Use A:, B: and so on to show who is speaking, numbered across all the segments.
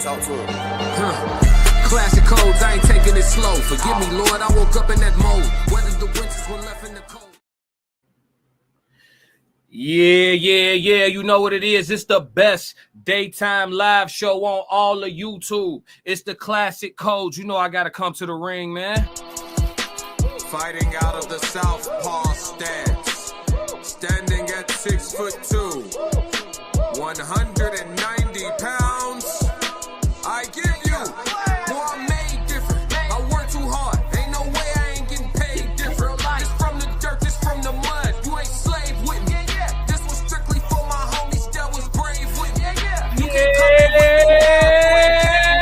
A: Talk to him.
B: Classic codes, I ain't taking it slow. Forgive me, Lord, I woke up in that mode. Whether the winters were left in the cold. Yeah, you know what it is. It's the best daytime live show on all of YouTube. It's the Classic Codes. You know I gotta come to the ring, man.
C: Fighting out of the southpaw stance, standing at 6'2", 190 pounds. I give you, boy, I'm made different. I work too hard. Ain't no way I ain't getting paid different. This from the dirt, this from the mud. You ain't slave with me. This was strictly for my homies that was brave with me. You can come in with me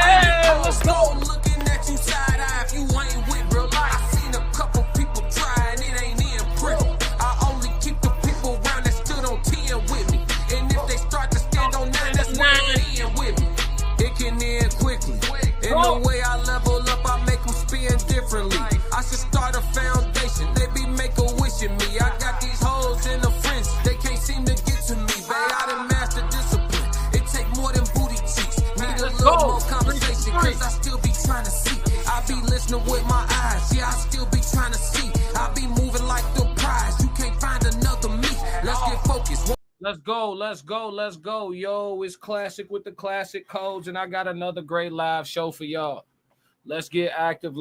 C: now. Let's go. Looking at you side eye if you ain't with real life. I seen a couple people try and it ain't in pretty. I only keep the people around that stood on 10 with me. And if they start to stand on 9, that's where it end with me. It can end quickly. In the way I level up, I make them spin differently. I should start a foundation. They be make-a-wishing me. I got these hoes in the fringe. They can't seem to get to me. Babe, I done mastered discipline. It take more than booty cheeks. Need a little more conversation, cause I still be trying to see. I be listening with my eyes. Yeah, I still be trying to see. I be moving like the prize. You can't find another me. Let's get focused.
B: Let's go. Yo, it's Classic with the Classic Codes, and I got another great live show for y'all. Let's get active.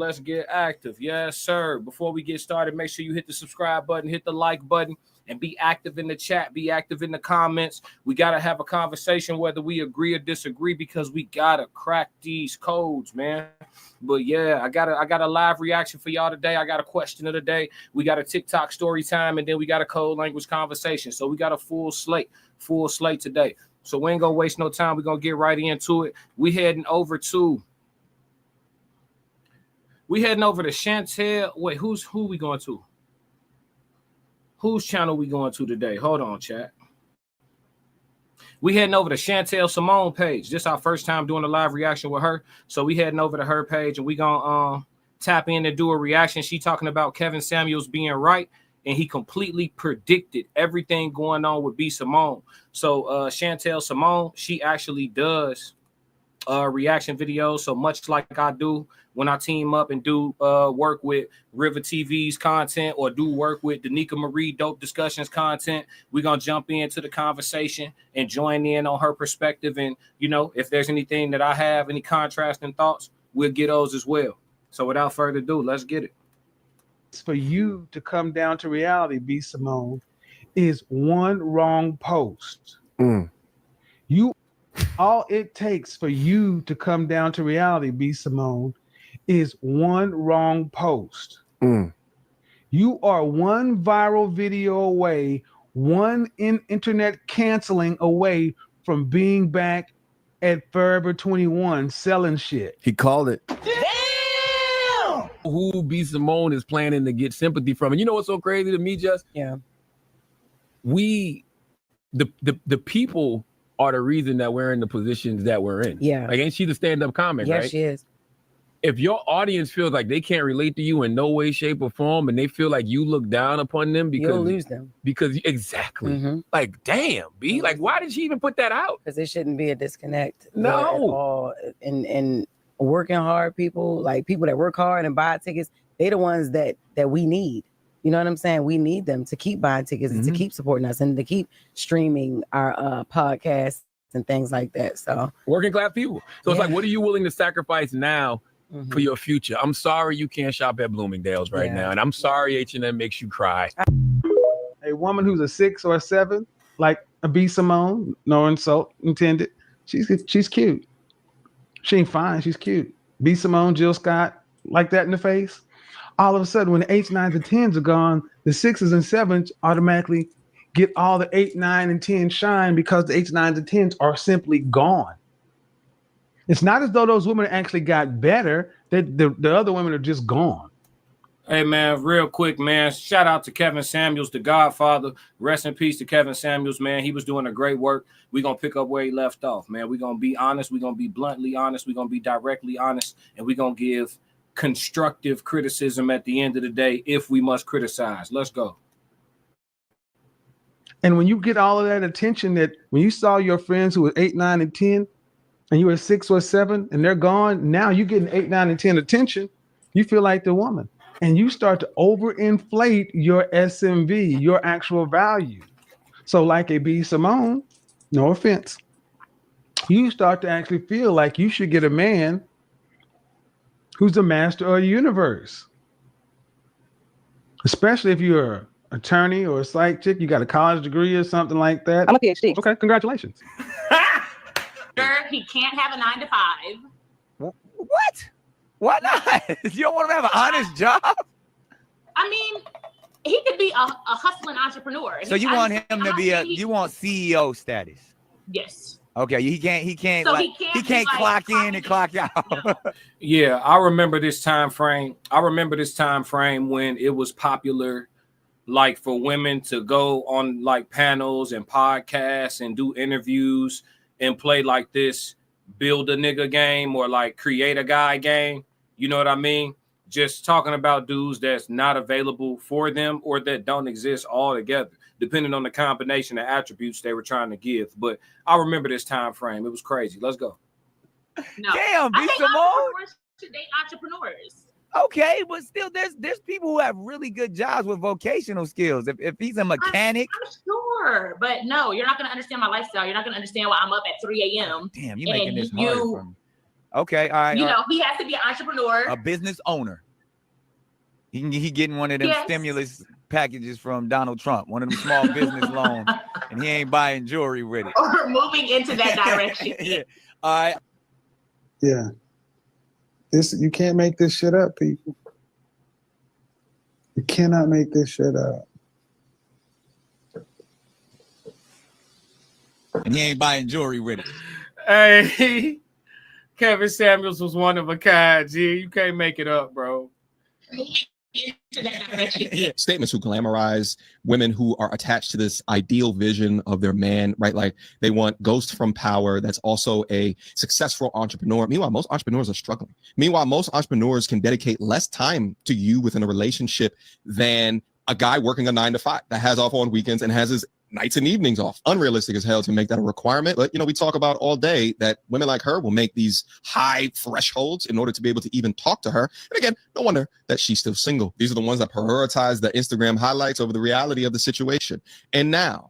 B: Yes, sir. Before we get started, make sure you hit the subscribe button, hit the like button, and be active in the chat. Be active in the comments. We got to have a conversation whether we agree or disagree because we got to crack these codes, man. But yeah, I got a live reaction for y'all today. I got a question of the day. We got a TikTok story time, and then we got a code language conversation. So we got a full slate today. So we ain't going to waste no time. We're going to get right into it. We heading over to Chantel. Wait, who we going to? Whose channel we going to today? Hold on, chat. We heading over to Chantel Simone page. This is our first time doing a live reaction with her. So we heading over to her page and we gonna tap in and do a reaction. She talking about Kevin Samuels being right, and he completely predicted everything going on with B Simone. So Chantel Simone, she actually does reaction videos. So much like I do when I team up and do work with River TV's content or do work with Danica Marie Dope Discussions content, we're going to jump into the conversation and join in on her perspective. And, you know, if there's anything that I have, any contrasting thoughts, we'll get those as well. So without further ado, let's get it.
D: For you to come down to reality, B Simone, is one wrong post. All it takes for you to come down to reality, B Simone, is one wrong post. You are one viral video away, one internet canceling away from being back at Forever 21 selling shit.
E: He called it.
F: Damn! Who B Simone is planning to get sympathy from. And you know what's so crazy to me, Just?
G: Yeah.
F: The people are the reason that we're in the positions that we're in.
G: Yeah.
F: Like, ain't she the stand-up comic,
G: yes,
F: right?
G: she is.
F: If your audience feels like they can't relate to you in no way, shape, or form, and they feel like you look down upon them because
G: you'll lose them.
F: Because exactly. Like, damn, B, like, why did she even put that out?
G: Because it shouldn't be a disconnect.
F: No.
G: At all. And working hard people, like people that work hard and buy tickets, they the ones that we need. You know what I'm saying? We need them to keep buying tickets and to keep supporting us and to keep streaming our podcasts and things like that. So
F: working class people. So it's like, what are you willing to sacrifice now for your future? I'm sorry you can't shop at Bloomingdale's right now, and I'm sorry H&M makes you cry.
D: A woman who's a 6 or a 7, like a B Simone, no insult intended. She's cute. She ain't fine. She's cute. B Simone, Jill Scott, like that in the face. All of a sudden, when the 8s, 9s, and 10s are gone, the 6s and 7s automatically get all the 8, 9, and 10 shine because the 8s, 9s, and 10s are simply gone. It's not as though those women actually got better. The other women are just gone.
B: Hey, man, real quick, man, shout out to Kevin Samuels, the Godfather. Rest in peace to Kevin Samuels, man. He was doing a great work. We're going to pick up where he left off, man. We're going to be honest. We're going to be bluntly honest. We're going to be directly honest. And we're going to give constructive criticism at the end of the day if we must criticize. Let's go.
D: And when you get all of that attention, that when you saw your friends who were 8, 9, and 10, and you're a 6 or 7 and they're gone, now you're getting 8, 9, and 10 attention. You feel like the woman. And you start to overinflate your SMV, your actual value. So like a B. Simone, no offense, you start to actually feel like you should get a man who's the master of the universe. Especially if you're an attorney or a psych chick, you got a college degree or something like that.
G: I'm a PhD.
D: Okay, congratulations.
A: He can't have a 9 to 5.
E: What? Why not? You don't want him to have an honest job?
A: I mean, he could be a hustling entrepreneur.
E: So you want him to be you want CEO status?
A: Yes.
E: Okay, he can't
A: So
E: like, he can't
A: like
E: clock in and clock out.
A: No.
B: Yeah, I remember this time frame. When it was popular, like for women to go on like panels and podcasts and do interviews and play like this build a nigga game or like create a guy game. You know what I mean? Just talking about dudes that's not available for them or that don't exist altogether, depending on the combination of attributes they were trying to give. But I remember this time frame. It was crazy. Let's go.
A: No.
E: Damn,
A: I
E: B.
A: think
E: Simone.
A: entrepreneurs should date entrepreneurs.
E: Okay, but still, there's people who have really good jobs with vocational skills. If he's a mechanic,
A: I'm sure, but no, you're not going to understand my lifestyle. You're not going to understand why I'm up at 3 a.m.
E: Damn, you're making this
A: you-
E: harder for me. Okay, all right.
A: You
E: all right.
A: know, he has to be an entrepreneur.
E: A business owner. He getting one of them
A: Yes.
E: stimulus packages from Donald Trump, one of them small business loans, and he ain't buying jewelry with it.
A: Or moving into that direction.
E: Yeah. All right.
D: Yeah. You can't make this shit up, people. You cannot make this shit up.
E: And he ain't buying jewelry with it.
B: Hey, Kevin Samuels was one of a kind, G. You can't make it up, bro.
A: Into that direction.
H: Statements who glamorize women who are attached to this ideal vision of their man, right? Like they want ghost from power that's also a successful entrepreneur. Meanwhile, most entrepreneurs are struggling. Meanwhile, most entrepreneurs can dedicate less time to you within a relationship than a guy working a 9 to 5 that has off on weekends and has his nights and evenings off. Unrealistic as hell to make that a requirement. But, you know, we talk about all day that women like her will make these high thresholds in order to be able to even talk to her. And again, no wonder that she's still single. These are the ones that prioritize the Instagram highlights over the reality of the situation. And now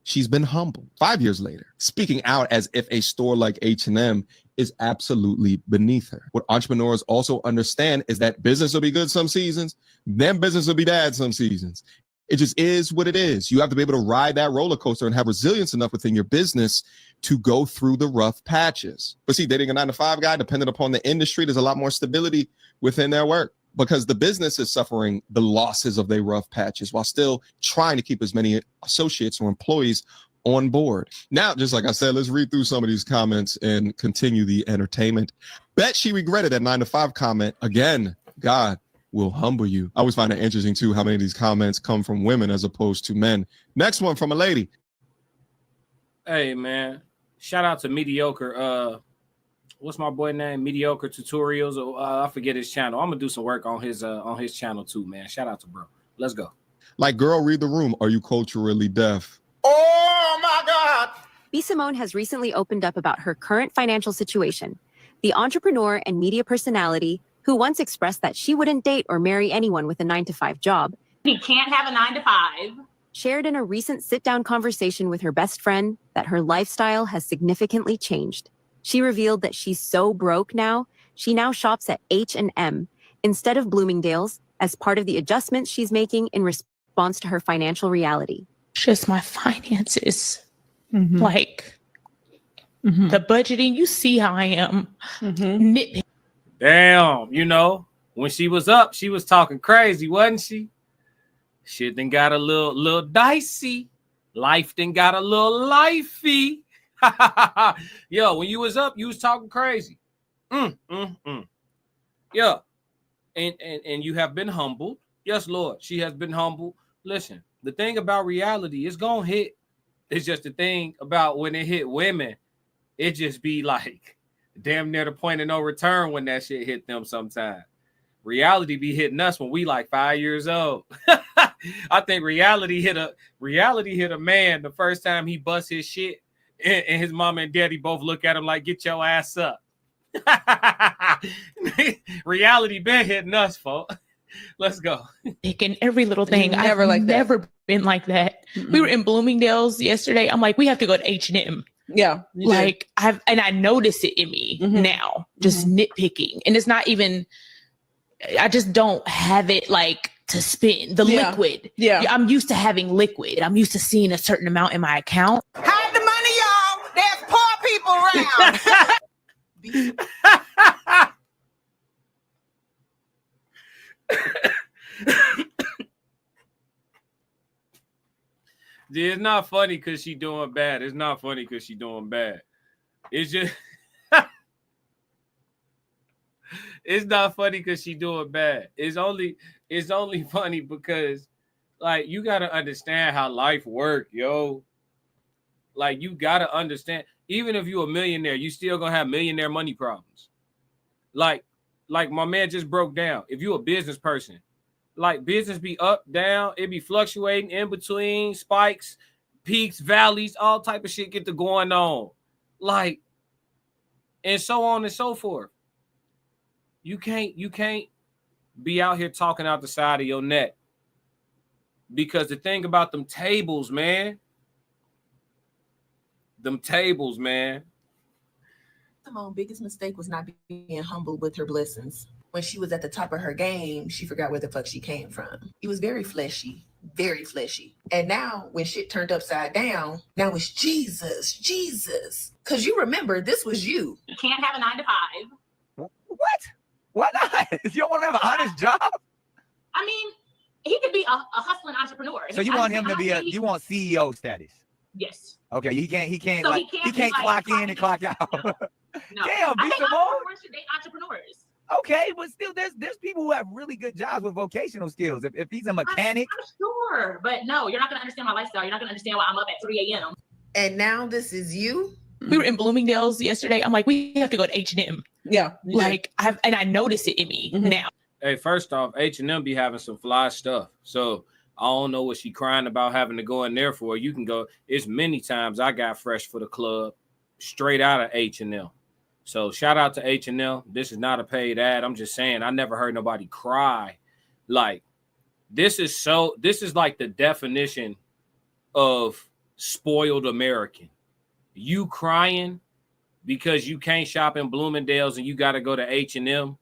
H: she's been humbled 5 years later, speaking out as if a store like H&M is absolutely beneath her. What entrepreneurs also understand is that business will be good some seasons, then business will be bad some seasons. It just is what it is. You have to be able to ride that roller coaster and have resilience enough within your business to go through the rough patches. But see, dating a 9 to 5 guy, depending upon the industry, there's a lot more stability within their work because the business is suffering the losses of their rough patches while still trying to keep as many associates or employees on board. Now, just like I said, let's read through some of these comments and continue the entertainment. Bet she regretted that 9 to 5 comment. Again, God will humble you. I always find it interesting too how many of these comments come from women as opposed to men. Next one from a lady.
B: Hey man, shout out to Mediocre. What's my boy name? Mediocre Tutorials. I forget his channel. I'm gonna do some work on his channel too, man. Shout out to bro. Let's go.
H: Like, girl, read the room. Are you culturally deaf?
C: Oh my God.
I: B. Simone has recently opened up about her current financial situation. The entrepreneur and media personality who once expressed that she wouldn't date or marry anyone with a 9 to 5 job,
A: He can't have a 9 to 5.
I: shared in a recent sit-down conversation with her best friend that her lifestyle has significantly changed. She revealed that she's so broke now, she now shops at H&M instead of Bloomingdale's as part of the adjustments she's making in response to her financial reality.
J: Just my finances, like the budgeting. You see how I am nitpicking.
B: Damn, you know, when she was up, she was talking crazy, wasn't she? Shit then got a little dicey. Life then got a little lifey. Yo, when you was up, you was talking crazy. Yeah. And you have been humbled. Yes, Lord, she has been humbled. Listen, the thing about reality is gonna hit. It's just the thing about when it hit women, it just be like damn near the point of no return when that shit hit them sometime. Reality be hitting us when we like 5 years old. I think reality hit a man the first time he bust his shit And his mom and daddy both look at him like, get your ass up. Reality been hitting us, folks. Let's go.
J: Picking every little thing.
K: Never
J: I've
K: like that.
J: never been like that. We were in Bloomingdale's yesterday. I'm like, we have to go to H&M.
K: Yeah. you did.
J: Like I notice it in me now, just nitpicking. And it's not even, I just don't have it like to spend the liquid.
K: Yeah.
J: I'm used to having liquid. I'm used to seeing a certain amount in my account.
L: Hide the money, y'all. There's poor people around.
B: It's not funny because she doing bad. It's not funny because she doing bad. It's just it's not funny because she doing bad. It's only funny because like you gotta understand how life work, yo. Like you gotta understand, even if you're a millionaire, you still gonna have millionaire money problems. Like my man just broke down. If you're a business person, like business be up, down, it be fluctuating in between, spikes, peaks, valleys, all type of shit get to going on. Like, and so on and so forth. You can't be out here talking out the side of your neck. Because the thing about them tables, man.
M: Simone's biggest mistake was not being humble with her blessings. When she was at the top of her game, she forgot where the fuck she came from. He was very fleshy. And now when shit turned upside down, now it's Jesus. Because you remember, this was you.
A: You can't have a 9 to 5.
E: What? Why not? You don't want to have an honest job?
A: I mean, he could be a hustling entrepreneur.
E: So you want him to be you want CEO status?
A: Yes.
E: Okay, he can't
A: So
E: like he can't clock in and clock out.
A: No.
E: Damn,
A: I think
E: Simone.
A: entrepreneurs should date entrepreneurs.
E: Okay, but still, there's people who have really good jobs with vocational skills. If he's a mechanic,
A: I'm sure, but no, you're not gonna understand my lifestyle. You're not gonna understand why I'm up at 3 a.m.
M: And now this is you?
J: We were in Bloomingdale's yesterday. I'm like, we have to go to H&M.
K: Yeah.
J: Like I notice it in me now.
B: Hey, first off, H&M be having some fly stuff. So I don't know what she crying about having to go in there for. You can go. It's many times I got fresh for the club straight out of H&M. So shout out to H&M. This is not a paid ad. I'm just saying I never heard nobody cry. Like this is like the definition of spoiled American. You crying because you can't shop in Bloomingdale's and you got to go to H&M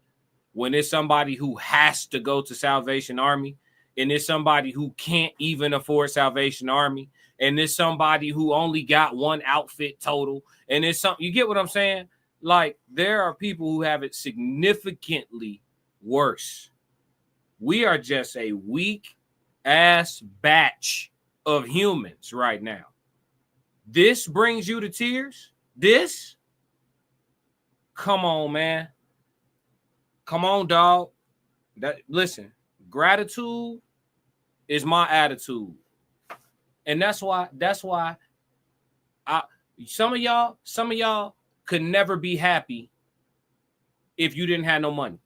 B: when it's somebody who has to go to Salvation Army, and it's somebody who can't even afford Salvation Army, and it's somebody who only got one outfit total, and it's something, you get what I'm saying? Like, there are people who have it significantly worse. We are just a weak ass batch of humans right now. This brings you to tears? This? Come on, man. Come on, dog. Listen, gratitude is my attitude. And that's why some of y'all could never be happy if you didn't have no money.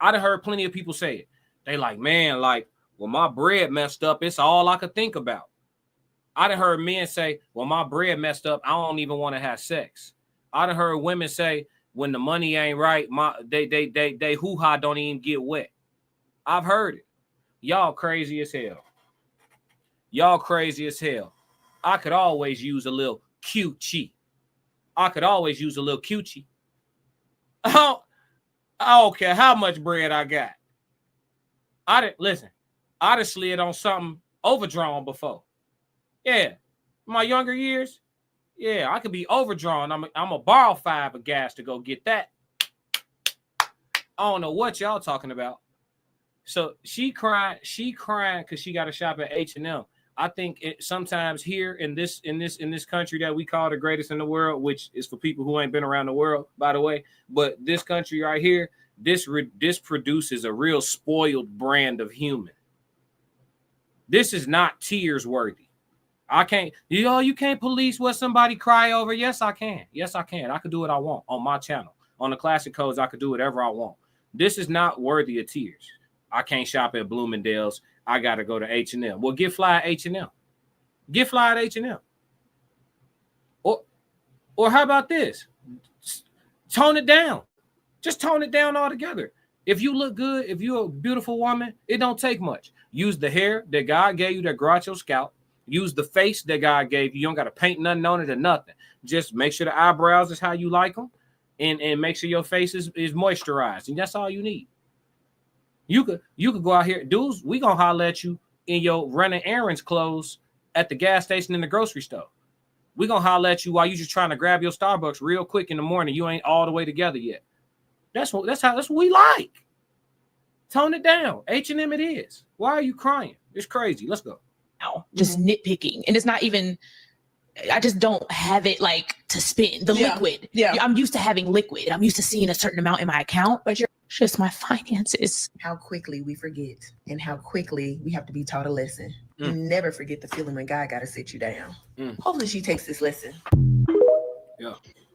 B: I'd have heard plenty of people say it. They like, man, like, well, my bread messed up. It's all I could think about. I'd have heard men say, well, my bread messed up. I don't even want to have sex. I'd have heard women say, when the money ain't right, they hoo-ha don't even get wet. I've heard it. Y'all crazy as hell. I could always use a little cute-chi. I don't care how much bread I got. I'd have slid on something overdrawn before. Yeah, my younger years, yeah, I could be overdrawn. I'm a borrow $5 of gas to go get that. I don't know what y'all talking about. So she crying because she got to shop at H&M. I think sometimes here in this country that we call the greatest in the world, which is for people who ain't been around the world, by the way, but this country right here, this produces a real spoiled brand of human. This is not tears worthy. I can't, you can't police what somebody cry over. Yes, I can. I could do what I want on my channel. On the Classic Codes, I could do whatever I want. This is not worthy of tears. I can't shop at Bloomingdale's. I got to go to H&M. Well, get fly at H&M. Or how about this? Tone it down. Just tone it down altogether. If you look good, if you're a beautiful woman, it don't take much. Use the hair that God gave you that grow out your scalp. Use the face that God gave you. You don't got to paint nothing on it or nothing. Just make sure the eyebrows is how you like them, and make sure your face is moisturized, and that's all you need. You could go out here, dudes. We gonna holler at you in your running errands clothes at the gas station in the grocery store. We gonna holler at you while you just trying to grab your Starbucks real quick in the morning. You ain't all the way together yet. That's what we like. Tone it down. H&M it is. Why are you crying? It's crazy. Let's go.
J: Just nitpicking, and it's not even. I just don't have it like to spend the liquid. Yeah, I'm used to having liquid. I'm used to seeing a certain amount in my account, but it's just my finances.
M: How quickly we forget, and how quickly we have to be taught a lesson. You never forget the feeling when God got to sit you down. Hopefully, she takes this lesson.
B: Yeah.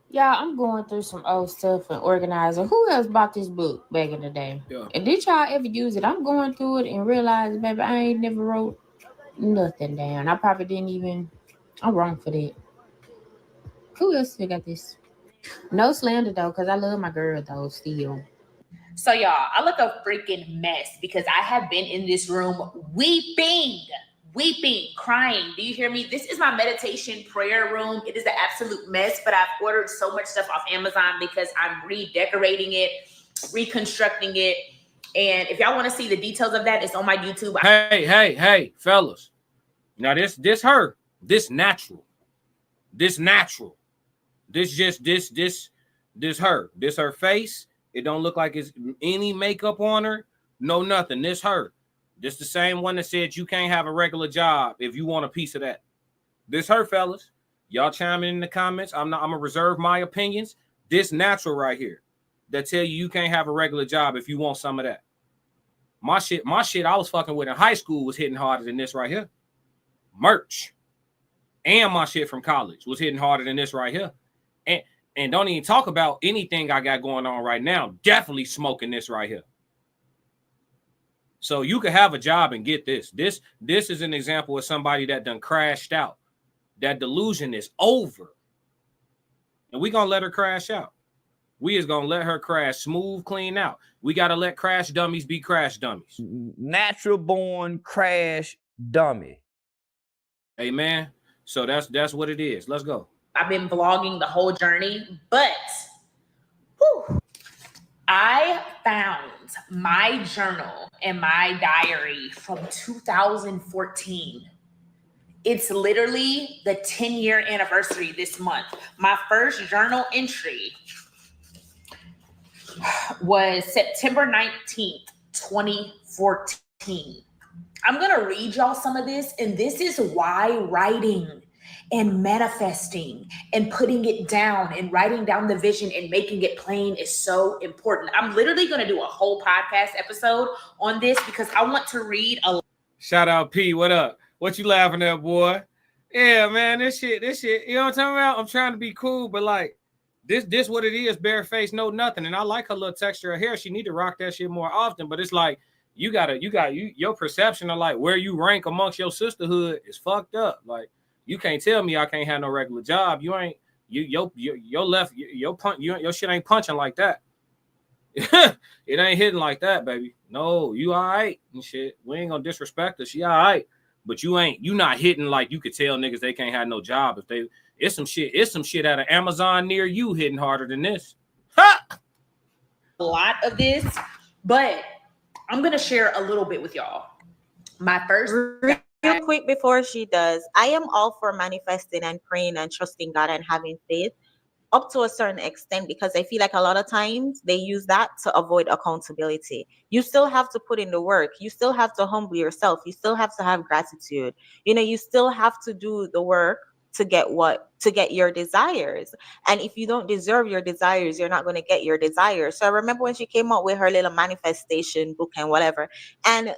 K: Yeah, I'm going through some old stuff and organizing. Who else bought this book back in the day?
B: Yeah.
K: And did y'all ever use it? I'm going through it and realizing, baby, I ain't never wrote nothing down. I probably didn't even. I'm wrong for that. Who else still got this? No slander though, because I love my girl though still.
A: So y'all, I look a freaking mess because I have been in this room weeping, crying. Do you hear me? This is my meditation prayer room. It is an absolute mess, but I've ordered so much stuff off Amazon because I'm redecorating it, reconstructing it. And if y'all want to see the details of that, it's on my YouTube.
B: Hey, fellas. Now this her. This natural. This her. This her face. It don't look like it's any makeup on her. No, nothing. This her. This the same one that said you can't have a regular job if you want a piece of that. This her, fellas. Y'all chime in the comments. I'm gonna reserve my opinions. This natural right here that tell you can't have a regular job if you want some of that. My shit I was fucking with in high school was hitting harder than this right here. Merch. And my shit from college was hitting harder than this right here. And don't even talk about anything I got going on right now. Definitely smoking this right here. So you could have a job and get this. This is an example of somebody that done crashed out. That delusion is over. And we gonna let her crash out. We is gonna let her crash smooth, clean out. We gotta let crash dummies be crash dummies.
E: Natural born crash dummy.
B: Amen. So that's what it is. Let's go.
A: I've been vlogging the whole journey, but I found my journal and my diary from 2014. It's literally the 10-year anniversary this month. My first journal entry was September 19th, 2014. I'm going to read y'all some of this, and this is why writing and manifesting and putting it down and writing down the vision and making it plain is so important. I'm literally going to do a whole podcast episode on this because I want to read a.
B: Shout out P, what up? What you laughing at, boy? Yeah, man, this shit, you know what I'm talking about? I'm trying to be cool, but like this what it is, bare face, no nothing. And I like her little texture of hair. She need to rock that shit more often, but it's like your perception of like where you rank amongst your sisterhood is fucked up. Like you can't tell me I can't have no regular job. You ain't your shit ain't punching like that. It ain't hitting like that, baby. No, you all right and shit. We ain't gonna disrespect her. She all right, but you not hitting like you could tell niggas they can't have no job if they. It's some shit out of Amazon near you hitting harder than this. Ha!
A: A lot of this, but I'm gonna share a little bit with y'all. My first.
N: Real quick before she does, I am all for manifesting and praying and trusting God and having faith up to a certain extent, because I feel like a lot of times they use that to avoid accountability. You still have to put in the work. You still have to humble yourself. You still have to have gratitude. You still have to do the work to get your desires. And if you don't deserve your desires, you're not going to get your desires. So I remember when she came out with her little manifestation book and whatever, and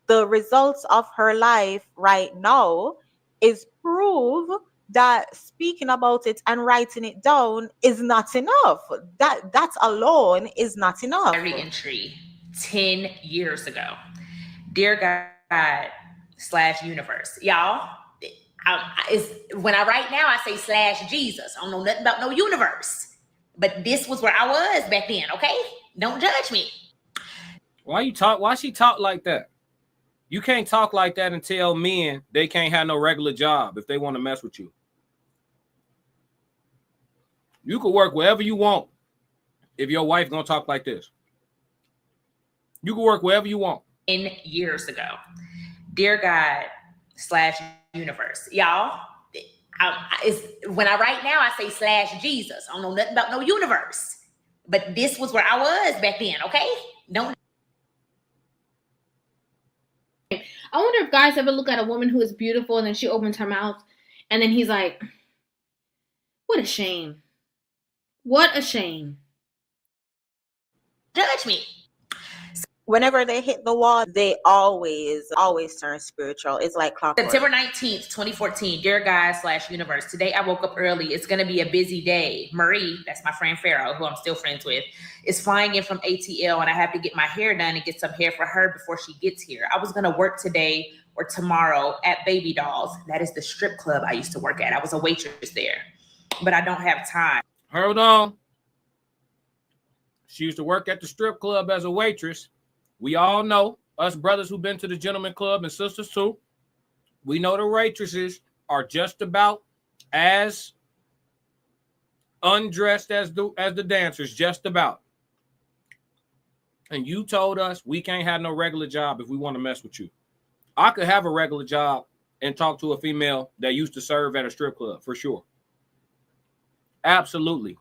N: the results of her life right now is proof that speaking about it and writing it down is not enough. That alone is not enough.
A: Diary entry 10 years ago. Dear God / universe. Y'all, When I write now, I say / Jesus. I don't know nothing about no universe. But this was where I was back then, okay? Don't judge me.
B: Why she talk like that? You can't talk like that and tell men they can't have no regular job if they want to mess with you. You can work wherever you want if your wife gonna talk like this. You can work wherever you want.
A: Years ago. Dear God / universe. Y'all, when I write now, I say / Jesus. I don't know nothing about no universe. But this was where I was back then, okay? Don't.
K: I wonder if guys ever look at a woman who is beautiful and then she opens her mouth and then he's like, what a shame. What a shame.
A: Judge me.
N: Whenever they hit the wall, they always turn spiritual. It's like clockwork.
A: September 19th, 2014. Dear God / universe. Today I woke up early. It's going to be a busy day. Marie, that's my friend Pharaoh, who I'm still friends with, is flying in from ATL, and I have to get my hair done and get some hair for her before she gets here. I was going to work today or tomorrow at Baby Dolls. That is the strip club I used to work at. I was a waitress there, but I don't have time.
B: Hold on. She used to work at the strip club as a waitress. We all know, us brothers who've been to the gentleman club and sisters too, we know the waitresses are just about as undressed as the dancers, just about. And you told us we can't have no regular job if we want to mess with you. I could have a regular job and talk to a female that used to serve at a strip club, for sure. Absolutely.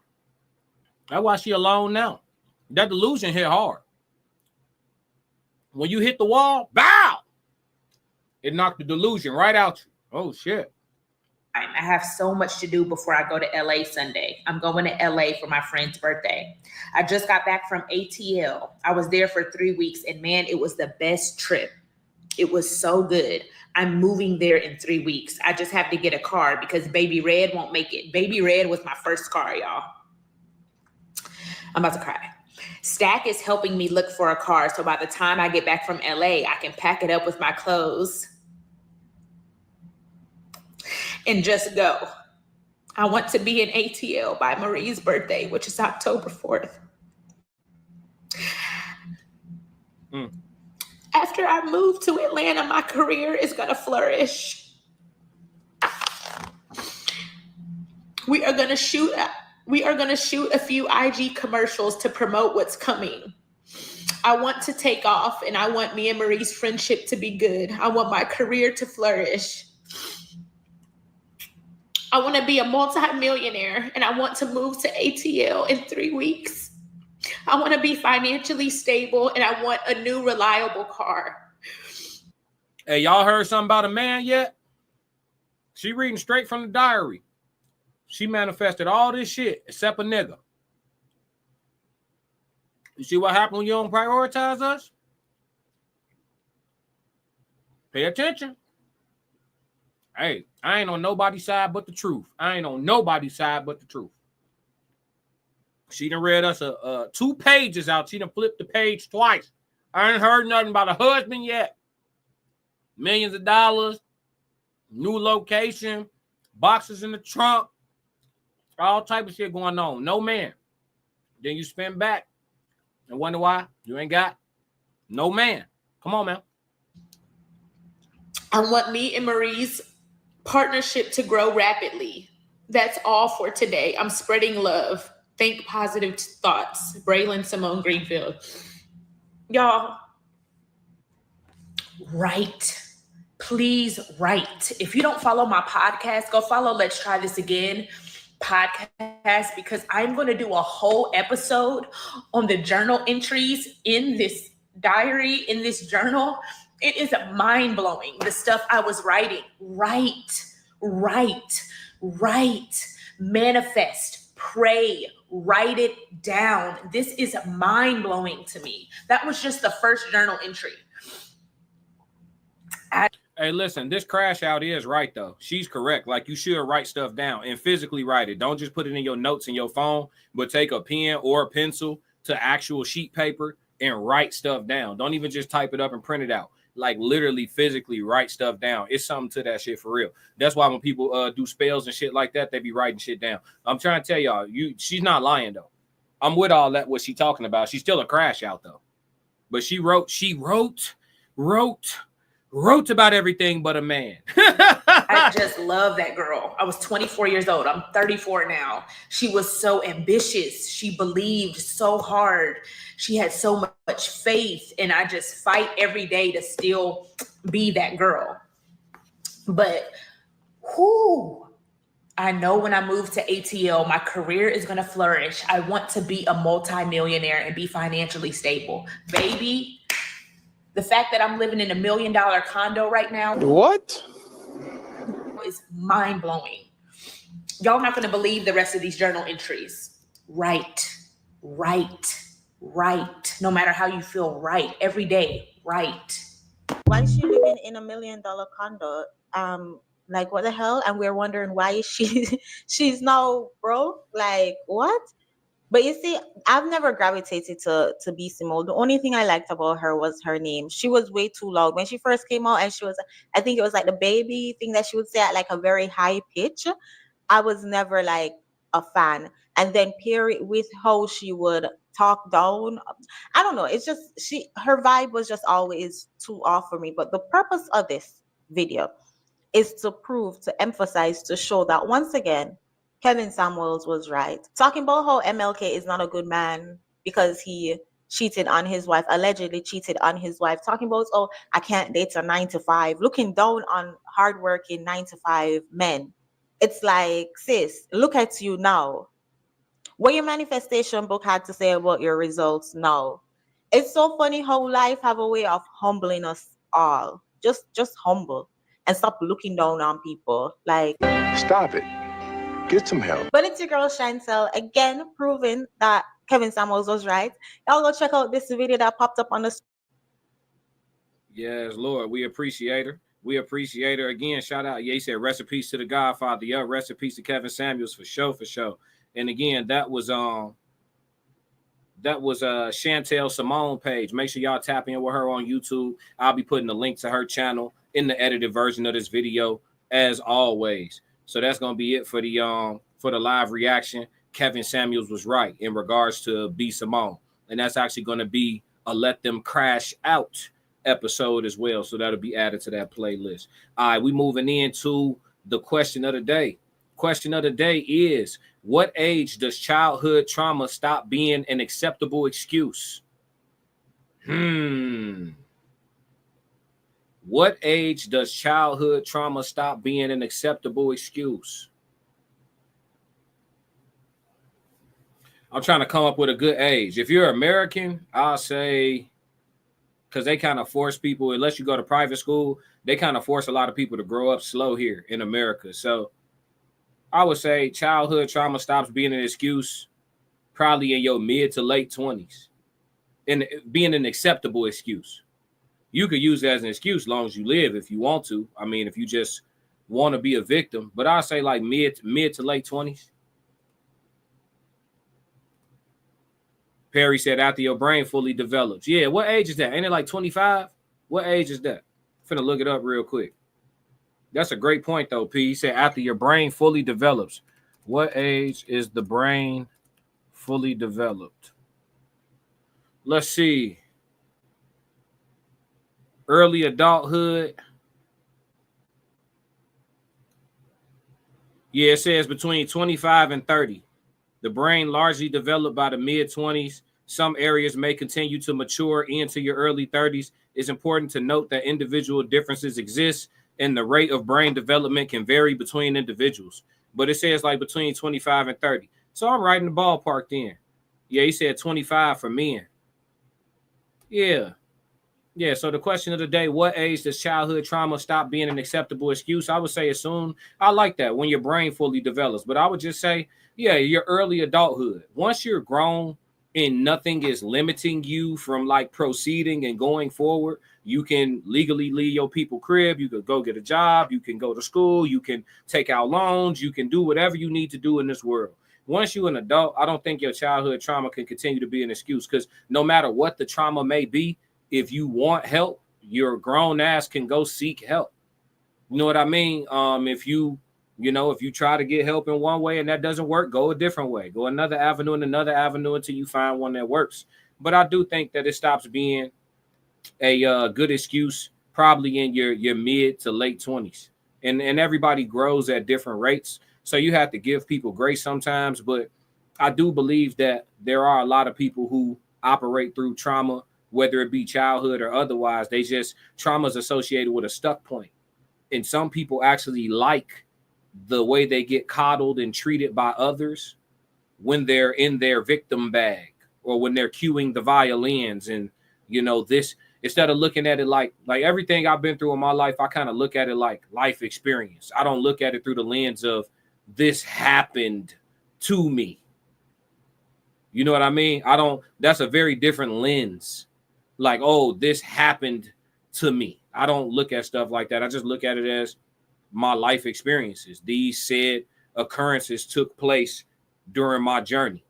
B: That's why she alone now. That delusion hit hard. When you hit the wall, bow! It knocked the delusion right out you. Oh, shit.
A: I have so much to do before I go to LA Sunday. I'm going to LA for my friend's birthday. I just got back from ATL. I was there for 3 weeks, and man, it was the best trip. It was so good. I'm moving there in 3 weeks. I just have to get a car because Baby Red won't make it. Baby Red was my first car, y'all. I'm about to cry. Stack is helping me look for a car, so by the time I get back from LA, I can pack it up with my clothes and just go. I want to be in ATL by Marie's birthday, which is October 4th. After I move to Atlanta, my career is going to flourish. We are going to shoot a few IG commercials to promote what's coming. I want to take off, and I want me and Marie's friendship to be good. I want my career to flourish. I want to be a multi-millionaire, and I want to move to ATL in 3 weeks. I want to be financially stable, and I want a new reliable car.
B: Hey, y'all heard something about a man yet? She reading straight from the diary. She manifested all this shit except a nigga. You see what happened when you don't prioritize us? Pay attention. Hey, I ain't on nobody's side but the truth. I ain't on nobody's side but the truth. She done read us 2 pages out. She done flipped the page twice. I ain't heard nothing about a husband yet. Millions of dollars, new location, boxes in the trunk, all type of shit going on. No man. Then you spin back and wonder why you ain't got no man. Come on, man.
A: I want me and Marie's partnership to grow rapidly. That's all for today. I'm spreading love. Think positive thoughts. Braylon Simone Greenfield. Y'all, write. Please write. If you don't follow my podcast, go follow Let's Try This Again podcast, because I'm going to do a whole episode on the journal entries in this diary, in this journal. It is mind-blowing, the stuff I was writing. Write, manifest, pray, write it down. This is mind-blowing to me. That was just the first journal entry.
B: Hey, listen, this crash out is right, though. She's correct. Like, you should write stuff down and physically write it. Don't just put it in your notes in your phone, but take a pen or a pencil to actual sheet paper and write stuff down. Don't even just type it up and print it out. like literally physically write stuff down. It's something to that shit for real. That's why when people do spells and shit like that, they be writing shit down. I'm trying to tell y'all, she's not lying though. I'm with all that what she talking about. She's still a crash out though. But she wrote about everything but a man.
A: I just love that girl. I was 24 years old. I'm 34 now. She was so ambitious. She believed so hard. She had so much faith. And I just fight every day to still be that girl. But I know when I move to ATL, my career is going to flourish. I want to be a multimillionaire and be financially stable. Baby, the fact that I'm living in $1 million condo right now.
O: What?
A: Is mind-blowing. Y'all not going to believe the rest of these journal entries. Right. No matter how you feel, right. Every day, right.
N: Why is she living in $1 million condo? Like, what the hell? And we're wondering why is she's now broke? Like, what? But you see, I've never gravitated to B. Simone. The only thing I liked about her was her name. She was way too loud. When she first came out and she was, I think it was like the baby thing that she would say at like a very high pitch. I was never like a fan. And then pair it with how she would talk down. I don't know. It's just, her vibe was just always too off for me. But the purpose of this video is to prove, to emphasize, to show that once again, Kevin Samuels was right. Talking about how MLK is not a good man because he cheated on his wife, allegedly cheated on his wife. Talking about, oh, I can't date a 9-to-5. Looking down on hardworking 9-to-5 men. It's like, sis, look at you now. What your manifestation book had to say about your results now. It's so funny how life have a way of humbling us all. Just humble and stop looking down on people. Like,
O: Stop it. Get some help.
N: But it's your girl Chantel again, proving that Kevin Samuels was right. Y'all go check out this video that popped up on the screen.
B: Yes, Lord, we appreciate her. We appreciate her again. Shout out. Yeah, he said rest in peace to the Godfather. Yeah, rest in peace to Kevin Samuels for sure. And again, that was Chantel Simone page. Make sure y'all tap in with her on YouTube. I'll be putting the link to her channel in the edited version of this video as always. So that's gonna be it for the live reaction. Kevin Samuels was right in regards to B. Simone, and that's actually gonna be a Let Them Crash Out episode as well. So that'll be added to that playlist. All right, we moving into the question of the day. Question of the day is: what age does childhood trauma stop being an acceptable excuse? What age does childhood trauma stop being an acceptable excuse? I'm trying to come up with a good age. If you're American, I'll say, because they kind of force people, unless you go to private school, they kind of force a lot of people to grow up slow here in America. So I would say childhood trauma stops being an excuse probably in your mid to late 20s and being an acceptable excuse. You could use it as an excuse as long as you live if you want to. I mean, if you just want to be a victim. But I'll say like mid to late 20s. Perry said after your brain fully develops. Yeah, what age is that? Ain't it like 25? What age is that? I'm finna look it up real quick. That's a great point, though, P. He said after your brain fully develops. What age is the brain fully developed? Let's see. Early adulthood. Yeah, it says between 25 and 30. The brain largely developed by the mid-20s. Some areas may continue to mature into your early 30s. It's important to note that individual differences exist and the rate of brain development can vary between individuals. But it says like between 25 and 30. So I'm right in the ballpark then. Yeah, he said 25 for men. Yeah. Yeah, so the question of the day, what age does childhood trauma stop being an acceptable excuse? I would say as soon. I like that, when your brain fully develops. But I would just say, yeah, your early adulthood. Once you're grown and nothing is limiting you from like proceeding and going forward, you can legally leave your people crib. You could go get a job. You can go to school. You can take out loans. You can do whatever you need to do in this world. Once you're an adult, I don't think your childhood trauma can continue to be an excuse, because no matter what the trauma may be, if you want help your grown ass can go seek help. You know what I mean? If you try to get help in one way and that doesn't work, go a different way. Go another avenue and another avenue until you find one that works. But I do think that it stops being a good excuse probably in your mid to late 20s. And everybody grows at different rates. So you have to give people grace sometimes. But I do believe that there are a lot of people who operate through trauma, whether it be childhood or otherwise. Trauma is associated with a stuck point. And some people actually like the way they get coddled and treated by others when they're in their victim bag or when they're cueing the violins. And, this, instead of looking at it like everything I've been through in my life, I kind of look at it like life experience. I don't look at it through the lens of this happened to me. You know what I mean? That's a very different lens. Like, oh, this happened to me. I don't look at stuff like that. I just look at it as my life experiences. These said occurrences took place during my journey.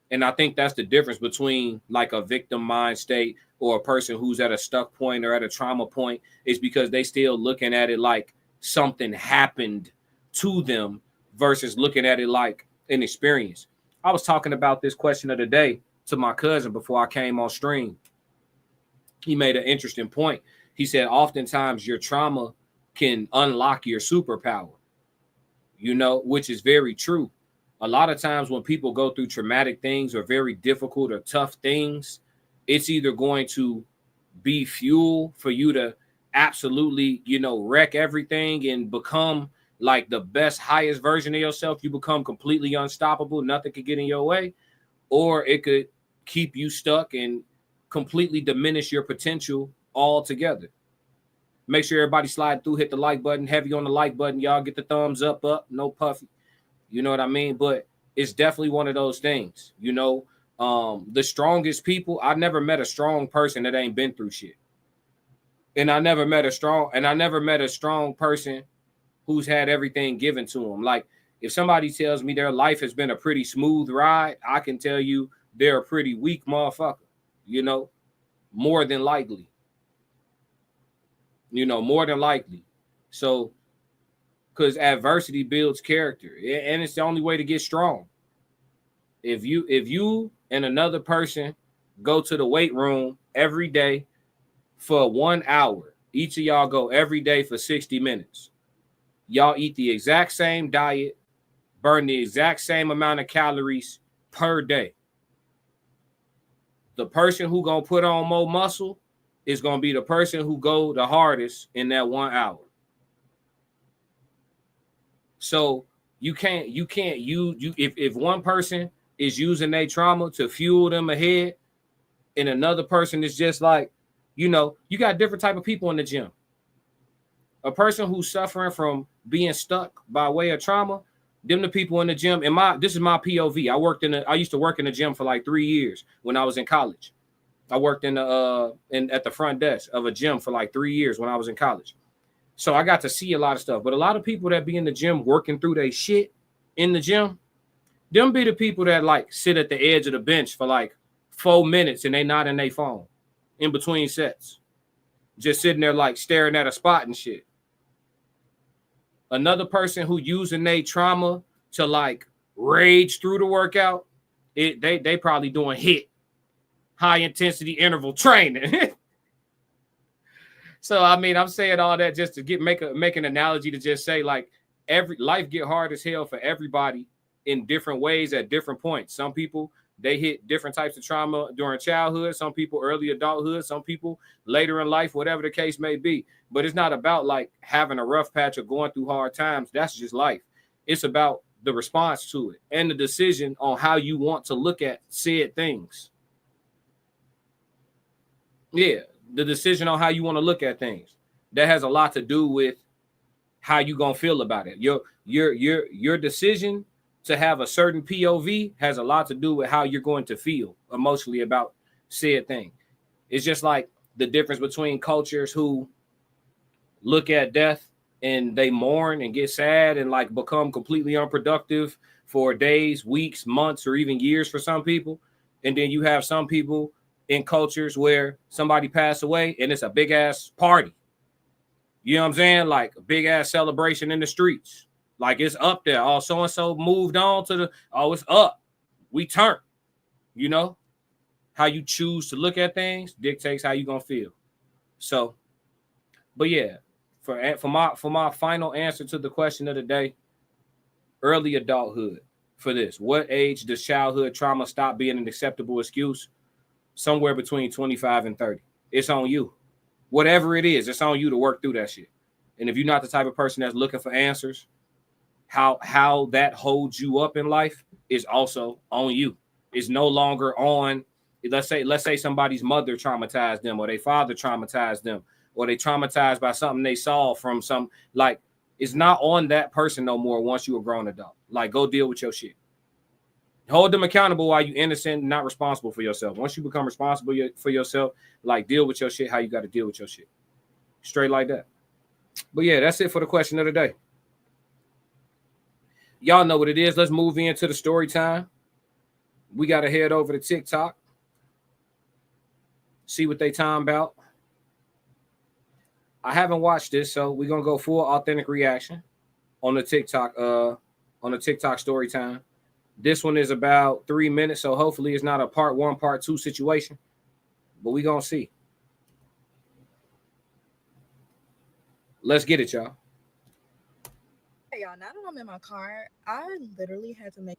B: And I think that's the difference between like a victim mind state or a person who's at a stuck point or at a trauma point, is because they still looking at it like something happened to them versus looking at it like an experience. I was talking about this question of the day to my cousin before I came on stream. He made an interesting point. He said, oftentimes your trauma can unlock your superpower, which is very true. A lot of times when people go through traumatic things or very difficult or tough things, it's either going to be fuel for you to absolutely, wreck everything and become like the best, highest version of yourself. You become completely unstoppable. Nothing could get in your way. Or it could keep you stuck and completely diminish your potential altogether. Make sure everybody slide through, hit the like button, heavy on the like button. Y'all get the thumbs up, no puffy. You know what I mean? But it's definitely one of those things, the strongest people. I've never met a strong person that ain't been through shit. And I never met a strong person who's had everything given to them. Like if somebody tells me their life has been a pretty smooth ride, I can tell you they're a pretty weak motherfucker, more than likely. More than likely. So, because adversity builds character, and it's the only way to get strong. If you and another person go to the weight room every day for 1 hour, each of y'all go every day for 60 minutes. Y'all eat the exact same diet, burn the exact same amount of calories per day. The person who gonna put on more muscle is gonna be the person who go the hardest in that 1 hour. So you can't if one person is using their trauma to fuel them ahead, and another person is just like, you got different type of people in the gym. A person who's suffering from being stuck by way of trauma, them the people in the gym. And this is my POV. I used to work in the gym for like 3 years when I was in college. I worked at the front desk of a gym for like 3 years when I was in college. So I got to see a lot of stuff. But a lot of people that be in the gym working through their shit in the gym, them be the people that like sit at the edge of the bench for like 4 minutes and they not in their phone in between sets. Just sitting there like staring at a spot and shit. Another person who using their trauma to like rage through the workout, they probably doing high intensity interval training. So I mean, I'm saying all that just to make an analogy to just say like every life get hard as hell for everybody in different ways at different points. Some people they hit different types of trauma during childhood, some people early adulthood, some people later in life, whatever the case may be. But it's not about like having a rough patch or going through hard times. That's just life. It's about the response to it and the decision on how you want to look at said things. Yeah, the decision on how you want to look at things. That has a lot to do with how you gonna feel about it. Your decision to have a certain POV has a lot to do with how you're going to feel emotionally about said thing. It's just like the difference between cultures who look at death and they mourn and get sad and like become completely unproductive for days, weeks, months, or even years for some people. And then you have some people in cultures where somebody passed away and it's a big ass party. You know what I'm saying? Like a big ass celebration in the streets. Like it's up there. Oh, so and so moved on to the. Oh, it's up. We turn. You know, how you choose to look at things dictates how you gonna feel. So, but yeah, for my final answer to the question of the day, early adulthood. For this, what age does childhood trauma stop being an acceptable excuse? Somewhere between 25 and 30. It's on you. Whatever it is, it's on you to work through that shit. And if you're not the type of person that's looking for answers, how that holds you up in life is also on you. It's no longer on, let's say somebody's mother traumatized them or their father traumatized them or they traumatized by something they saw from some, like, it's not on that person no more once you're a grown adult. Like, go deal with your shit. Hold them accountable while you're innocent, not responsible for yourself. Once you become responsible for yourself, like, deal with your shit how you got to deal with your shit. Straight like that. But yeah, that's it for the question of the day. Y'all know what it is. Let's move into the story time. We got to head over to TikTok. See what they time about. I haven't watched this, so we're going to go full authentic reaction on the TikTok story time. This one is about 3 minutes, so hopefully it's not a part 1, part 2 situation. But we're going to see. Let's get it, y'all.
P: Hey, y'all, now that I'm in my car, I literally had to make...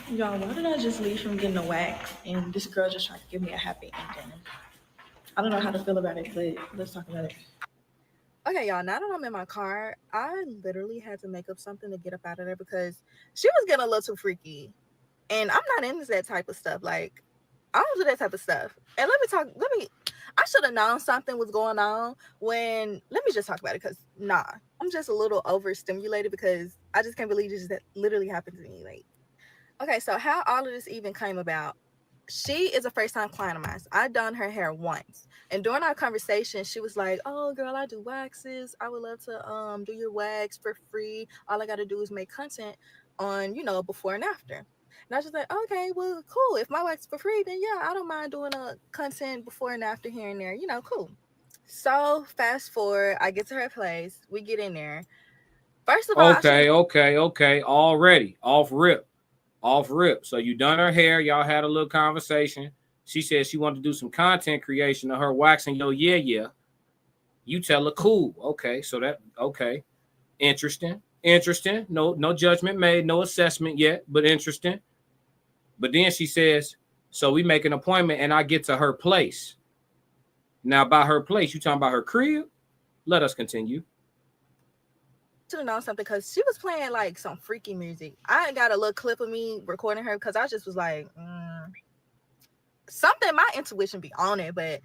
P: Y'all, why did I just leave from getting a wax and this girl just tried to give me a happy ending? I don't know how to feel about it, but let's talk about it. Okay, y'all, now that I'm in my car, I literally had to make up something to get up out of there because she was getting a little too freaky. And I'm not into that type of stuff. Like, I don't do that type of stuff. And I should have known something was going on let me just talk about it because, I'm just a little overstimulated because I just can't believe this literally happened to me. Like, okay, so how all of this even came about. She is a first-time client of mine. I done her hair once. And during our conversation, she was like, oh, girl, I do waxes. I would love to do your wax for free. All I got to do is make content on, before and after. And I was just like, okay, well, cool. If my wax is for free, then yeah, I don't mind doing a content before and after here and there. Cool. So fast forward, I get to her place. We get in there. First of all,
B: okay. Already off rip. So you done her hair. Y'all had a little conversation. She said she wanted to do some content creation of her waxing. Yeah. You tell her, cool. Okay. So okay. Interesting. No judgment made. No assessment yet, but interesting. But then she says, so we make an appointment and I get to her place. Now, by her place, you talking about her crib? Let us continue.
P: To know something because she was playing like some freaky music. I got a little clip of me recording her because I just was like, something. My intuition be on it, but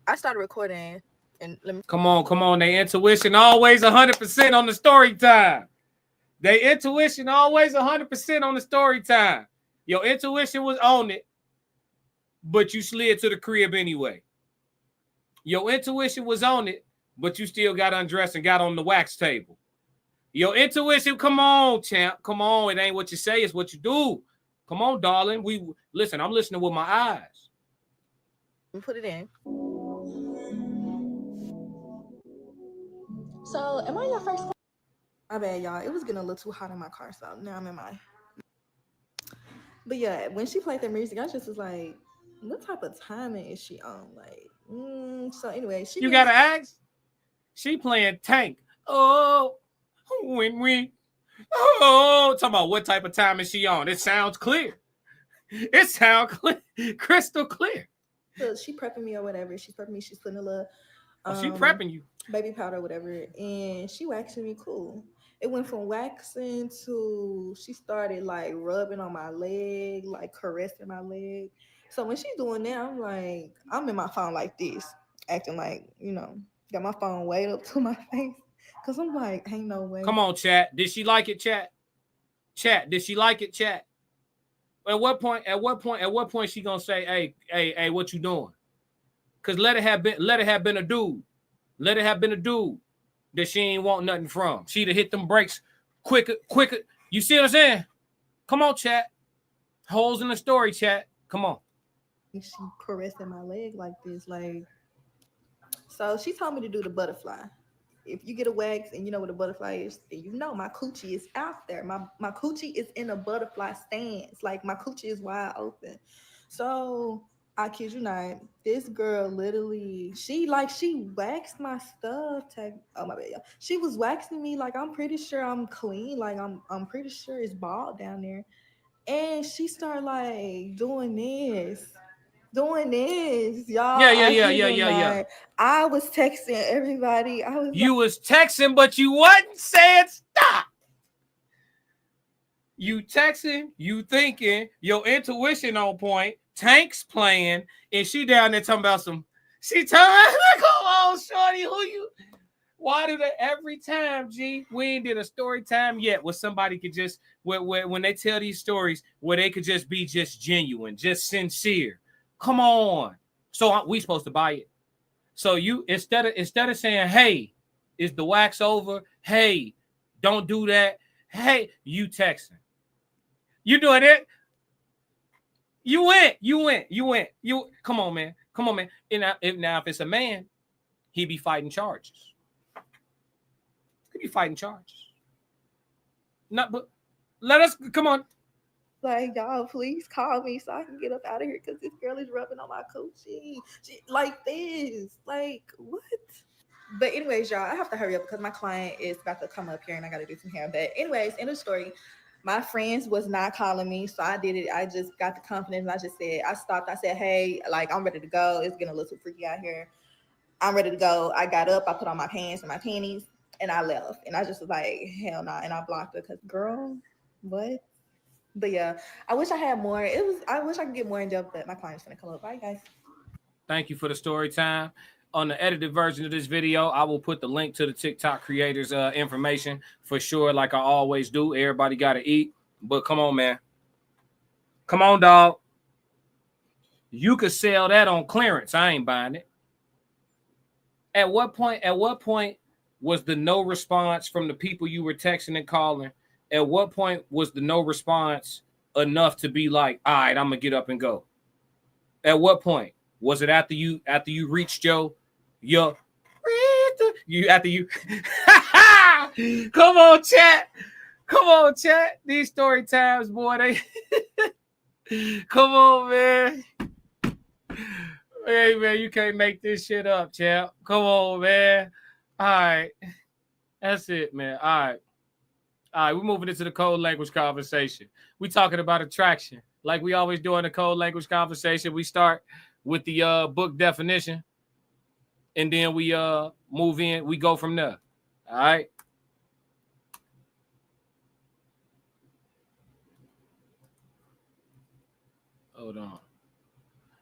P: I started recording and let me
B: come on. Their intuition always 100% on the story time. Their intuition always 100% on the story time. Your intuition was on it, but you slid to the crib anyway. Your intuition was on it, but you still got undressed and got on the wax table. Your intuition, come on, champ. Come on. It ain't what you say, it's what you do. Come on, darling. Listen, I'm listening with my eyes.
P: Put it in. So, am I your first? My bad, y'all. It was getting a little too hot in my car, so now I'm in my... But yeah, when she played that music, I just was like, what type of timing is she on? Like, so anyway,
B: You gotta ask. She playing Tank. Oh, talking about what type of time is she on? It sounds clear. It sounds clear, crystal clear.
P: So she prepping me or whatever. She's prepping me. She's putting a little
B: she prepping you.
P: Baby powder or whatever. And she waxing me cool. It went from waxing to she started like rubbing on my leg, like caressing my leg. So when she's doing that, I'm like, I'm in my phone like this, acting like, got my phone way up to my face. Cause I'm like, ain't no way.
B: Come on, chat. Did she like it, chat? Chat, did she like it, chat? At what point she gonna say, hey, what you doing? Cause let it have been a dude. Let it have been a dude that she ain't want nothing from. She'd have hit them brakes quicker. You see what I'm saying? Come on, chat. Holes in the story, chat. Come on.
P: she caressing my leg like this, like. So she told me to do the butterfly. If you get a wax and you know what a butterfly is, then you know my coochie is out there. My coochie is in a butterfly stance. Like my coochie is wide open. So I kid you not, this girl literally, she waxed my stuff. Oh my bad, y'all. She was waxing me like I'm pretty sure I'm clean. Like I'm pretty sure it's bald down there. And she started like doing this, y'all.
B: Yeah.
P: I was texting everybody. I was
B: You was texting, but you wasn't saying stop. You texting, you thinking, your intuition on point, Tank's playing, and she down there talking about some. She turned, come on, shorty, who you? Why do they every time, G? We ain't did a story time yet where somebody could just when they tell these stories where they could just be just genuine, just sincere. Come on. So we supposed to buy it. So you instead of saying, hey, is the wax over? Hey, don't do that. Hey, you texting. You doing it? You went. Come on, man. And if it's a man, he be fighting charges. He be fighting charges. Not, but let us come on.
P: like, y'all, please call me so I can get up out of here because this girl is rubbing on my coochie. She, like this. Like, what? But anyways, y'all, I have to hurry up because my client is about to come up here and I got to do some hair. But anyways, end of story. My friends was not calling me, so I did it. I just got the confidence. I just said, I stopped. I said, hey, like, I'm ready to go. It's getting a little too freaky out here. I'm ready to go. I got up. I put on my pants and my panties, and I left. And I just was like, hell no. Nah. And I blocked her because, girl, what? But yeah, I wish I had more. I wish I could get more in depth, but my client's gonna come up. Bye, guys.
B: Thank you for the story time. On the edited version of this video, I will put the link to the TikTok creators' information for sure, like I always do. Everybody got to eat, but come on, man. Come on, dog. You could sell that on clearance. I ain't buying it. At what point was the no response from the people you were texting and calling? At what point was the no response enough to be like, all right, I'm gonna get up and go? At what point? Was it after you reached your after you come on, chat. These story times, boy, they come on, man. Hey, man, you can't make this shit up, champ. Come on, man. All right. That's it, man. All right, we're moving into the code language conversation. We talking about attraction. Like we always do in the code language conversation, we start with the book definition, and then we move in. We go from there. All right. Hold on.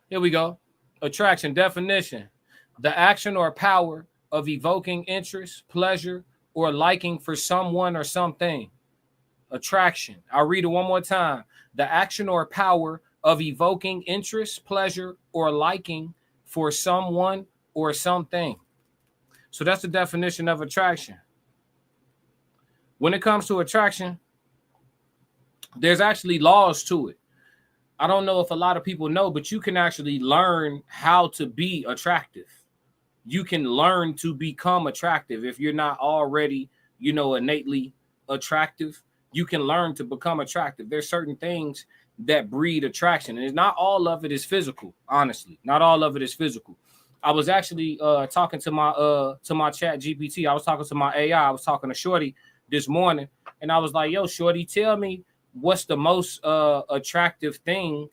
B: Here we go. Attraction definition: the action or power of evoking interest, pleasure, or liking for someone or something. Attraction. I'll read it one more time. The action or power of evoking interest, pleasure, or liking for someone or something. So that's the definition of attraction. When it comes to attraction, there's actually laws to it. I don't know if a lot of people know, but you can actually learn how to be attractive. You can learn to become attractive. If you're not already, innately attractive, you can learn to become attractive. There's certain things that breed attraction, and it's not all of it is physical. Honestly, not all of it is physical. I was actually talking to my chat GPT. I was talking to my AI. I was talking to Shorty this morning, and I was like, yo, Shorty, tell me what's the most attractive thing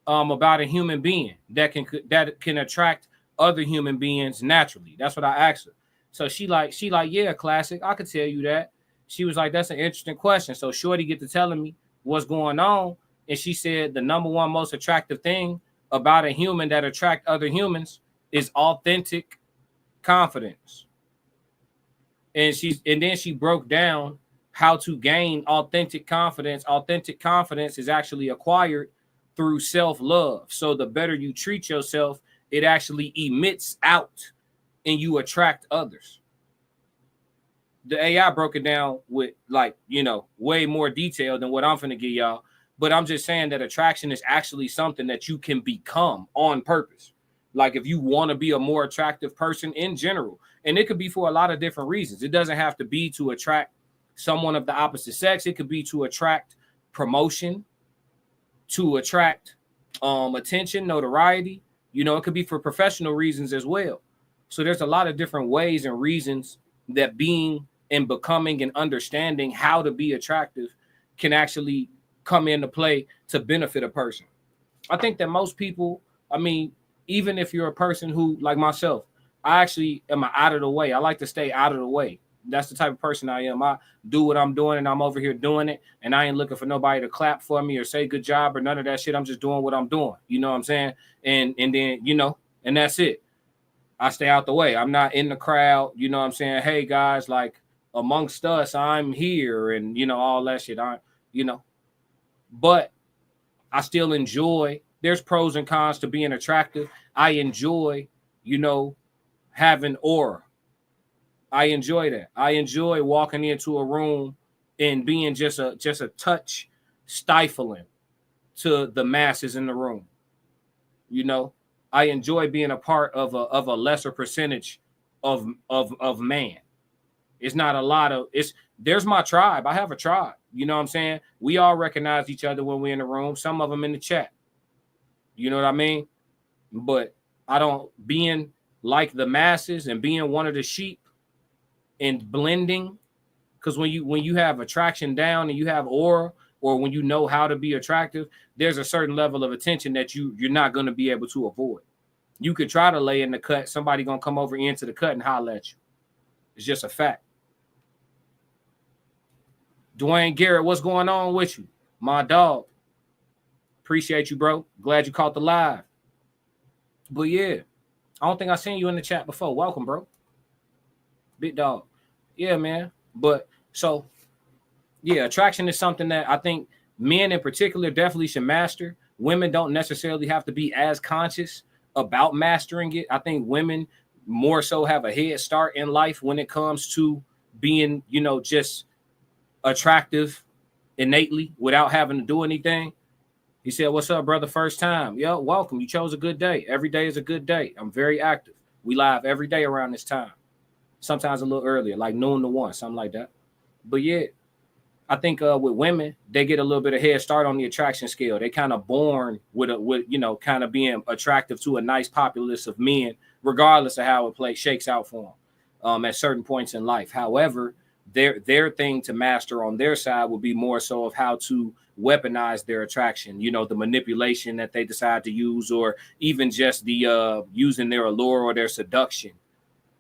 B: about a human being that can attract other human beings naturally. That's what I asked her. So she like, yeah, classic. I could tell you that. She was like, that's an interesting question. So Shorty get to telling me what's going on. And she said the number one most attractive thing about a human that attract other humans is authentic confidence. And then she broke down how to gain authentic confidence. Authentic confidence is actually acquired through self-love. So the better you treat yourself, it actually emits out and you attract others. The AI broke it down with way more detail than what I'm finna give y'all. But I'm just saying that attraction is actually something that you can become on purpose. Like if you want to be a more attractive person in general, and it could be for a lot of different reasons. It doesn't have to be to attract someone of the opposite sex. It could be to attract promotion, to attract attention, notoriety. You know, it could be for professional reasons as well. So there's a lot of different ways and reasons that being and becoming and understanding how to be attractive can actually come into play to benefit a person. I think that most people, I mean, even if you're a person who, like myself, I actually am out of the way. I like to stay out of the way. That's the type of person I am. I do what I'm doing and I'm over here doing it. And I ain't looking for nobody to clap for me or say good job or none of that shit. I'm just doing what I'm doing. You know what I'm saying? And then, you know, and that's it. I stay out the way. I'm not in the crowd. You know what I'm saying? Hey guys, like amongst us, I'm here and, you know, all that shit. You know, but I still enjoy. There's pros and cons to being attractive. I enjoy, you know, having aura. I enjoy that. I enjoy walking into a room and being just a touch stifling to the masses in the room. You know, I enjoy being a part of a lesser percentage of man. It's not a lot of there's my tribe. I have a tribe. You know what I'm saying? We all recognize each other when we're in the room. Some of them in the chat. You know what I mean? But I don't being like the masses and being one of the sheep and blending, because when you have attraction down and you have aura, or when you know how to be attractive, there's a certain level of attention that you're not going to be able to avoid. You could try to lay in the cut, somebody gonna come over into the cut and holler at you. It's just a fact. Dwayne Garrett, what's going on with you? My dog. Appreciate you, bro. Glad you caught the live. But yeah, I don't think I seen you in the chat before. Welcome, bro. Big dog. Yeah, man. But so, yeah, attraction is something that I think men in particular definitely should master. Women don't necessarily have to be as conscious about mastering it. I think women more so have a head start in life when it comes to being, you know, just attractive innately without having to do anything. He said, "What's up, brother? First time." Yo, welcome. You chose a good day. Every day is a good day. I'm very active. We live every day around this time. Sometimes a little earlier, like noon to 1, something like that. But yeah, I think with women, they get a little bit of head start on the attraction scale. They kind of born with you know, kind of being attractive to a nice populace of men, regardless of how it shakes out for them at certain points in life. However, their thing to master on their side would be more so of how to weaponize their attraction, you know, the manipulation that they decide to use, or even just the using their allure or their seduction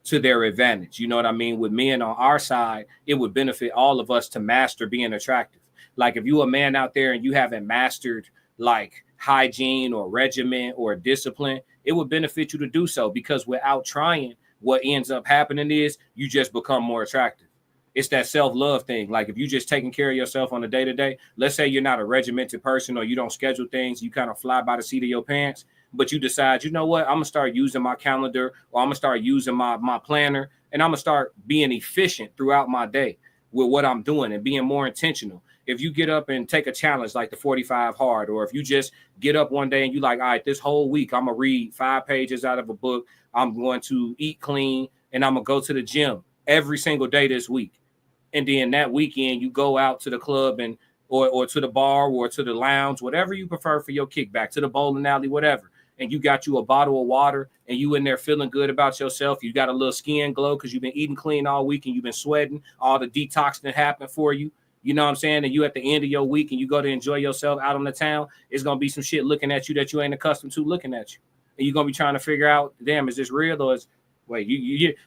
B: to their advantage. You know what I mean? With men on our side, it would benefit all of us to master being attractive. Like if you a man out there and you haven't mastered like hygiene or regimen or discipline, it would benefit you to do so, because without trying, what ends up happening is you just become more attractive. It's that self-love thing. Like if you just taking care of yourself on a day-to-day, let's say you're not a regimented person or you don't schedule things, you kind of fly by the seat of your pants, but you decide, you know what, I'm gonna start using my calendar, or I'm gonna start using my planner, and I'm gonna start being efficient throughout my day with what I'm doing and being more intentional. If you get up and take a challenge like the 45 hard, or if you just get up one day and you like, all right, this whole week I'm gonna read 5 pages out of a book, I'm going to eat clean, and I'm gonna go to the gym every single day this week. And then that weekend you go out to the club and or to the bar or to the lounge, whatever you prefer for your kickback, to the bowling alley, whatever. And you got you a bottle of water and you in there feeling good about yourself. You got a little skin glow because you've been eating clean all week and you've been sweating. All the detox that happened for you. You know what I'm saying? And you at the end of your week and you go to enjoy yourself out on the town, it's going to be some shit looking at you that you ain't accustomed to looking at you. And you're going to be trying to figure out, damn, is this real or is wait,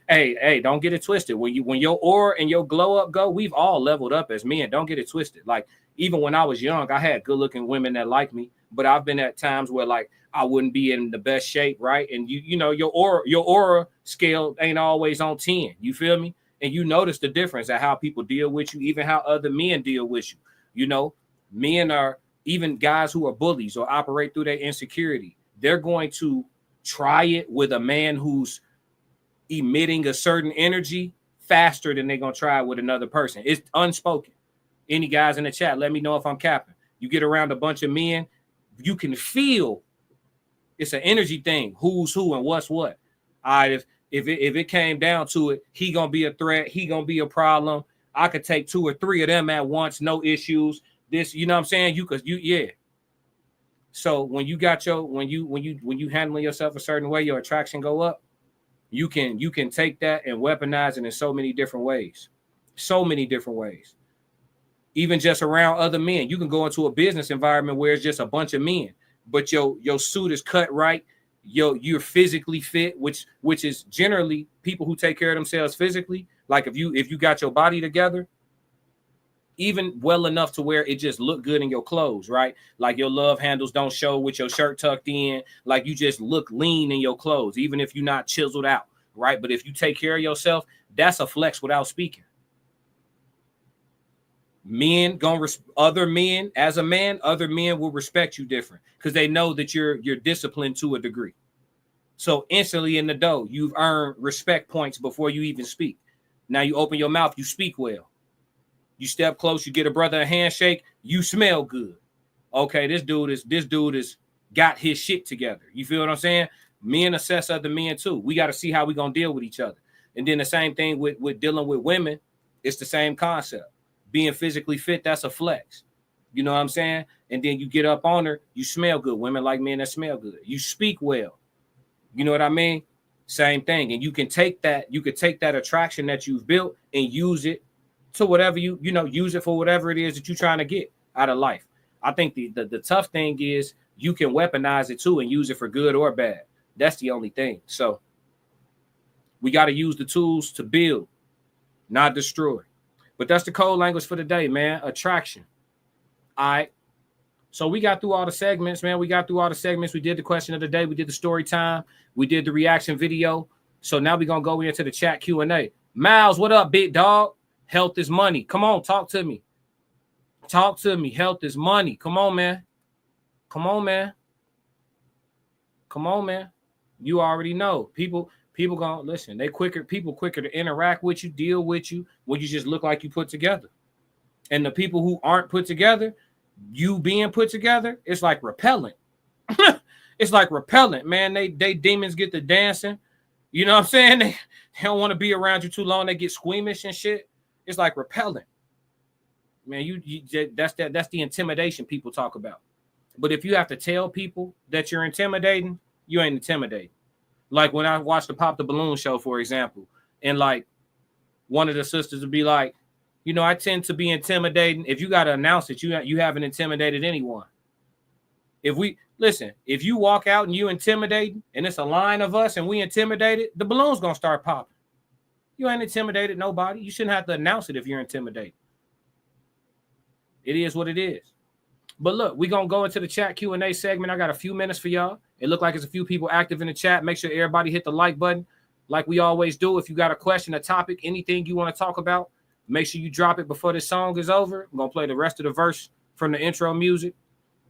B: hey, don't get it twisted. When your aura and your glow up go, we've all leveled up as men. Don't get it twisted. Like even when I was young, I had good looking women that like me, but I've been at times where like I wouldn't be in the best shape, right? And you know your aura scale ain't always on 10. You feel me? And you notice the difference at how people deal with you, even how other men deal with you. You know, men are even guys who are bullies or operate through their insecurity. They're going to try it with a man who's emitting a certain energy faster than they're gonna try it with another person. It's unspoken. Any guys in the chat, let me know if I'm capping. You get around a bunch of men, you can feel it's an energy thing. Who's who and what's what. All right, if it came down to it, he gonna be a threat. He gonna be a problem. I could take 2 or 3 of them at once, no issues. This, you know what I'm saying? Yeah. So when you got when you handling yourself a certain way, your attraction go up. You can take that and weaponize it in so many different ways. So many different ways. Even just around other men. You can go into a business environment where it's just a bunch of men, but your suit is cut right. You're physically fit, which is generally people who take care of themselves physically. Like if you got your body together, even well enough to where it just look good in your clothes, right? Like your love handles don't show with your shirt tucked in. Like you just look lean in your clothes, even if you're not chiseled out, right? But if you take care of yourself, that's a flex without speaking. Men other men will respect you different because they know that you're disciplined to a degree. So instantly in the dough, you've earned respect points before you even speak. Now you open your mouth, you speak well. You step close, you get a brother a handshake, you smell good. Okay, this dude is got his shit together. You feel what I'm saying? Men assess other men too. We got to see how we gonna deal with each other. And then the same thing with dealing with women, it's the same concept. Being physically fit, that's a flex. You know what I'm saying? And then you get up on her, you smell good. Women like men that smell good. You speak well. You know what I mean? Same thing. And you can take that attraction that you've built and use it to whatever use it for whatever it is that you're trying to get out of life. I think the tough thing is you can weaponize it too and use it for good or bad. That's the only thing. So we got to use the tools to build, not destroy. But that's the code language for the day, man. Attraction. All right. So we got through all the segments, man. We did the question of the day. We did the story time. We did the reaction video. So now we're going to go into the chat Q&A. Miles, what up, big dog? Health is money. Come on, talk to me. Talk to me. Health is money. Come on, man. Come on, man. Come on, man. You already know. People gonna listen. People quicker to interact with you, deal with you when you just look like you put together. And the people who aren't put together, you being put together, it's like repellent. It's like repellent, man. They demons get to dancing. You know what I'm saying? They don't want to be around you too long. They get squeamish and shit. It's like repellent. Man, that's the intimidation people talk about. But if you have to tell people that you're intimidating, you ain't intimidating. Like when I watched the Pop the Balloon show, for example, and like one of the sisters would be like, I tend to be intimidating. If you got to announce it, you haven't intimidated anyone. If you walk out and you intimidating and it's a line of us and we intimidated, the balloon's going to start popping. You ain't intimidated nobody. You shouldn't have to announce it if you're intimidated. It is what it is. But look, we're going to go into the chat Q&A segment. I got a few minutes for y'all. It looked like there's a few people active in the chat. Make sure everybody hit the like button like we always do. If you got a question, a topic, anything you want to talk about, make sure you drop it before this song is over. I'm going to play the rest of the verse from the intro music.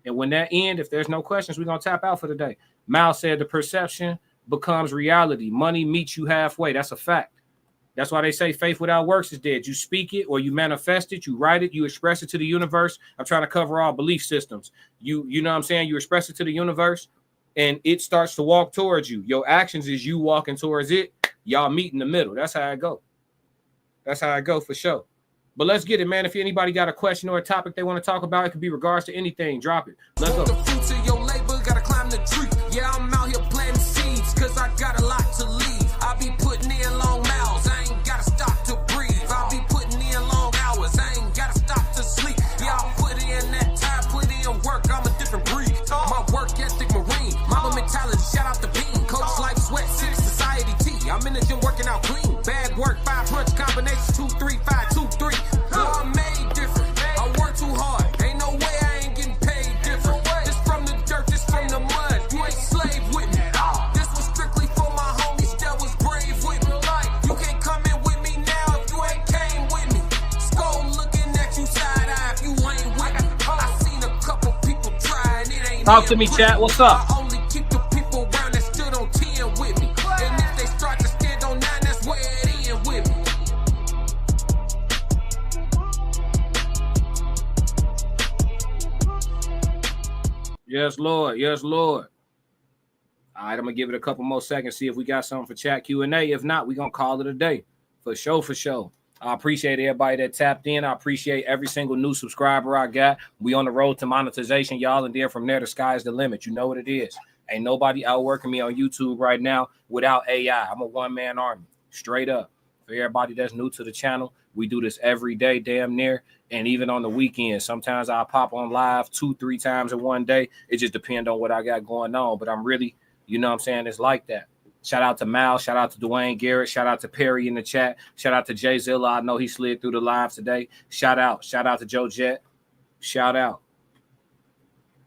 B: And when that ends, if there's no questions, we're going to tap out for the day. Mal said the perception becomes reality. Money meets you halfway. That's a fact. That's why they say faith without works is dead. You speak it or you manifest it, you write it, you express it to the universe. I'm trying to cover all belief systems. You know what I'm saying? You express it to the universe and it starts to walk towards you. Your actions is you walking towards it. Y'all meet in the middle. That's how I go. That's how I go for sure. But let's get it, man. If anybody got a question or a topic they want to talk about, it could be regards to anything. Drop it. Let's go.
C: The fruits of your labor, gotta climb the tree. Yeah, I'm out here planting seeds, cause I got a lot to leave. I be putting in long miles, I ain't gotta stop to breathe. I be putting in long hours, I ain't gotta stop to sleep. Yeah, I put in that time, put in work, I'm a different breed. My work ethic marine, mama mentality, shout out the beam. Coach life sweat, 6 society T. I'm in the gym working out clean. Bad work, 5 punch combinations, 2, 3, 5, 2, 3. I'm made different. I work too hard. Ain't no way I ain't getting paid different. This from the dirt, this from the mud. You ain't slave with me. This was strictly for my homies that was brave with me. You can't come in with me now if you ain't came with me. Skull looking at you side eye if you ain't with me. I seen a couple people try and it ain't.
B: Talk to me, chat. What's up?
C: I only keep the people around that stood on 10 with me. And if they start to stand on 9, that's where it end with me.
B: Talk to me, chat. What's up?
C: I only keep the people around that stood on 10 with me. And if they start to stand on 9, that's where it end with me. Talk to me, chat. What's up?
B: Talk to me, chat. What's up?
C: I only keep the people around that stood on 10 with me. And if they start to stand on 9, that's where it end with me.
B: Yes, Lord. Yes, Lord. All right, I'm gonna give it a couple more seconds, see if we got something for chat Q&A. If not, we're gonna call it a day. For sure. I appreciate everybody that tapped in. I appreciate every single new subscriber I got. We on the road to monetization, y'all, and then from there, the sky's the limit. You know what it is. Ain't nobody outworking me on YouTube right now without AI. I'm a one-man army, straight up. For everybody that's new to the channel, we do this every day, damn near, and even on the weekend. Sometimes I'll pop on live 2-3 times in one day. It just depends on what I got going on, but I'm really, you know what I'm saying, it's like that. Shout out to Mal. Shout out to Dwayne Garrett. Shout out to Perry in the chat. Shout out to Jay Zilla. I know he slid through the live today. Shout out to Joe Jet. Shout out.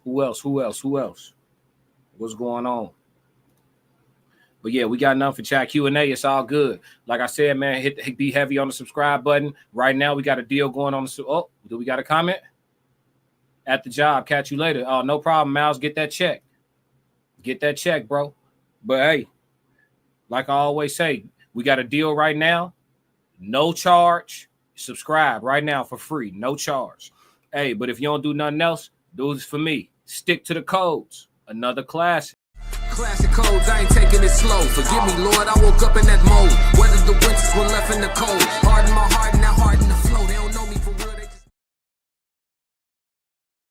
B: Who else? What's going on? But yeah, we got enough for chat Q&A. It's all good. Like I said, man, be heavy on the subscribe button. Right now, we got a deal going on. Oh, do we got a comment? At the job. Catch you later. Oh, no problem, Miles. Get that check. Get that check, bro. But hey, like I always say, we got a deal right now. No charge. Subscribe right now for free. No charge. Hey, but if you don't do nothing else, do this for me. Stick to the codes. Another classic.
C: Classic codes, I ain't taking it slow. Forgive me, Lord, I woke up in that mode. Weathered the winters when left in the cold.